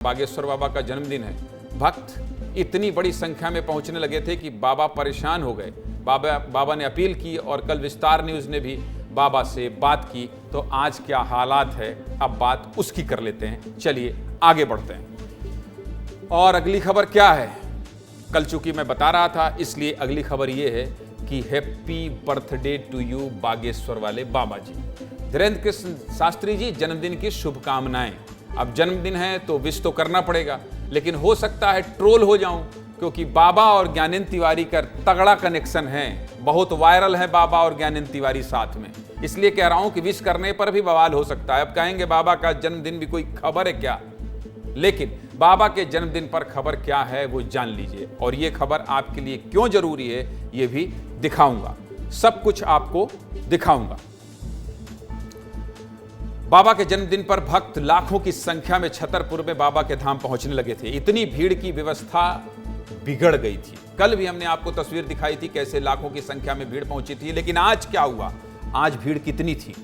बागेश्वर बाबा का जन्मदिन है। भक्त इतनी बड़ी संख्या में पहुंचने लगे थे कि बाबा परेशान हो गए। बाबा ने अपील की और कल विस्तार न्यूज़ ने भी बाबा से बात की। तो आज क्या हालात है, अब बात उसकी कर लेते हैं। चलिए आगे बढ़ते हैं। और अगली खबर क्या है, कल चूंकि मैं बता रहा था इसलिए अगली खबर ये है कि happy birthday to you Bageshwar वाले बाबा जी। धीरेन्द्र कृष्ण शास्त्री जी, जन्मदिन की शुभकामनाएं। अब जन्मदिन है तो विश तो करना पड़ेगा, लेकिन हो सकता है ट्रोल हो जाऊं, क्योंकि बाबा और ज्ञानेंद्र तिवारी का तगड़ा कनेक्शन है, बहुत वायरल है बाबा और ज्ञानेंद्र तिवारी साथ में। इसलिए कह रहा हूं कि विश करने पर भी बवाल हो सकता है। अब कहेंगे बाबा का जन्मदिन भी कोई खबर है क्या, लेकिन बाबा के जन्मदिन पर खबर क्या है वो जान लीजिए। और ये खबर आपके लिए क्यों जरूरी है ये भी दिखाऊंगा, सब कुछ आपको दिखाऊंगा। बाबा के जन्मदिन पर भक्त लाखों की संख्या में छतरपुर में बाबा के धाम पहुंचने लगे थे। इतनी भीड़ की व्यवस्था बिगड़ गई थी। कल भी हमने आपको तस्वीर दिखाई थी कैसे लाखों की संख्या में भीड़ पहुंची थी, लेकिन आज क्या हुआ, आज भीड़ कितनी थी,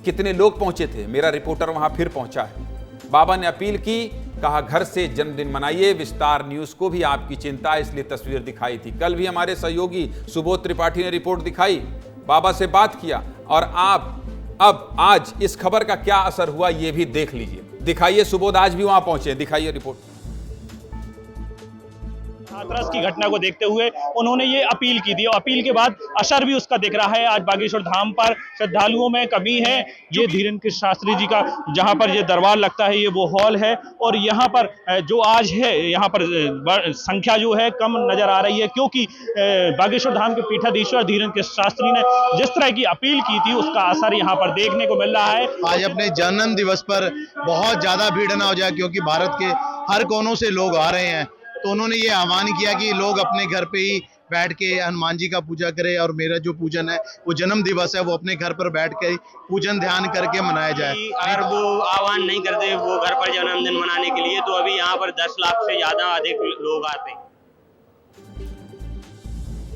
कितने लोग पहुंचे थे, मेरा रिपोर्टर वहां फिर पहुंचा है। बाबा ने अपील की, कहा घर से जन्मदिन मनाइए। विस्तार न्यूज़ को भी आपकी चिंता है इसलिए तस्वीर दिखाई थी। कल भी हमारे सहयोगी सुबोध त्रिपाठी ने रिपोर्ट दिखाई, बाबा से बात किया। और आप अब आज इस खबर का क्या असर हुआ ये भी देख लीजिए। दिखाइए, सुबोध आज भी वहां पहुंचे, दिखाइए रिपोर्ट। हाथरस की घटना को देखते हुए उन्होंने ये अपील की थी और अपील के बाद असर भी उसका दिख रहा है। आज बागेश्वर धाम पर श्रद्धालुओं में कमी है। ये धीरेन्द्र कृष्ण शास्त्री जी का जहां पर ये दरबार लगता है, ये वो हॉल है। और यहाँ पर जो आज है, यहाँ पर संख्या जो है कम नजर आ रही है, क्योंकि बागेश्वर धाम के पीठाधीश्वर धीरेन्द्र कृष्ण शास्त्री ने जिस तरह की अपील की थी उसका असर यहाँ पर देखने को मिल रहा है। आज अपने जन्म दिवस पर बहुत ज्यादा भीड़ ना हो जाए, क्योंकि भारत के हर कोनों से लोग आ रहे हैं, तो उन्होंने ये आह्वान किया कि लोग अपने घर पे ही बैठ के हनुमान जी का पूजा करें। और मेरा जो पूजन है, वो जन्म दिवस है, वो अपने घर पर बैठ के पूजन ध्यान करके मनाया जाए। अगर वो आह्वान नहीं करते वो घर पर जन्मदिन मनाने के लिए, तो अभी यहाँ पर 10 लाख से ज्यादा अधिक लोग आते।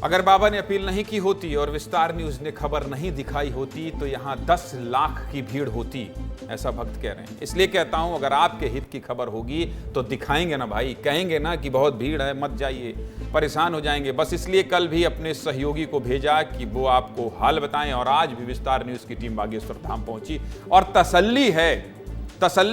अगर बाबा ने अपील नहीं की होती और विस्तार न्यूज़ ने खबर नहीं दिखाई होती तो यहाँ 10 लाख की भीड़ होती, ऐसा भक्त कह रहे हैं। इसलिए कहता हूं अगर आपके हित की खबर होगी तो दिखाएंगे ना भाई, कहेंगे ना कि बहुत भीड़ है मत जाइए, परेशान हो जाएंगे। बस इसलिए कल भी अपने सहयोगी को भेजा कि वो आपको हाल बताएं। और आज भी विस्तार न्यूज़ की टीम बागेश्वर धाम पहुंची और तसल्ली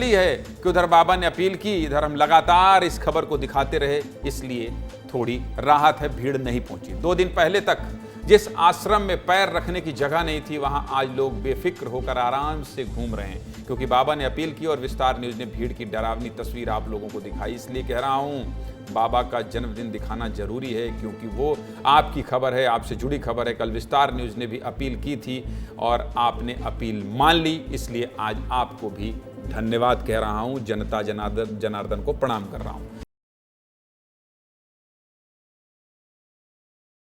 है कि उधर बाबा ने अपील की, इधर हम लगातार इस खबर को दिखाते रहे, इसलिए थोड़ी राहत है, भीड़ नहीं पहुंची। 2 दिन पहले तक जिस आश्रम में पैर रखने की जगह नहीं थी, वहां आज लोग बेफिक्र होकर आराम से घूम रहे हैं, क्योंकि बाबा ने अपील की और विस्तार न्यूज़ ने भीड़ की डरावनी तस्वीर आप लोगों को दिखाई। इसलिए कह रहा हूं बाबा का जन्मदिन दिखाना जरूरी है, क्योंकि वो आपकी खबर है, आपसे जुड़ी खबर है। कल विस्तार न्यूज़ ने भी अपील की थी और आपने अपील मान ली, इसलिए आज आपको भी धन्यवाद कह रहा हूं, जनता जनार्दन को प्रणाम कर रहा हूं।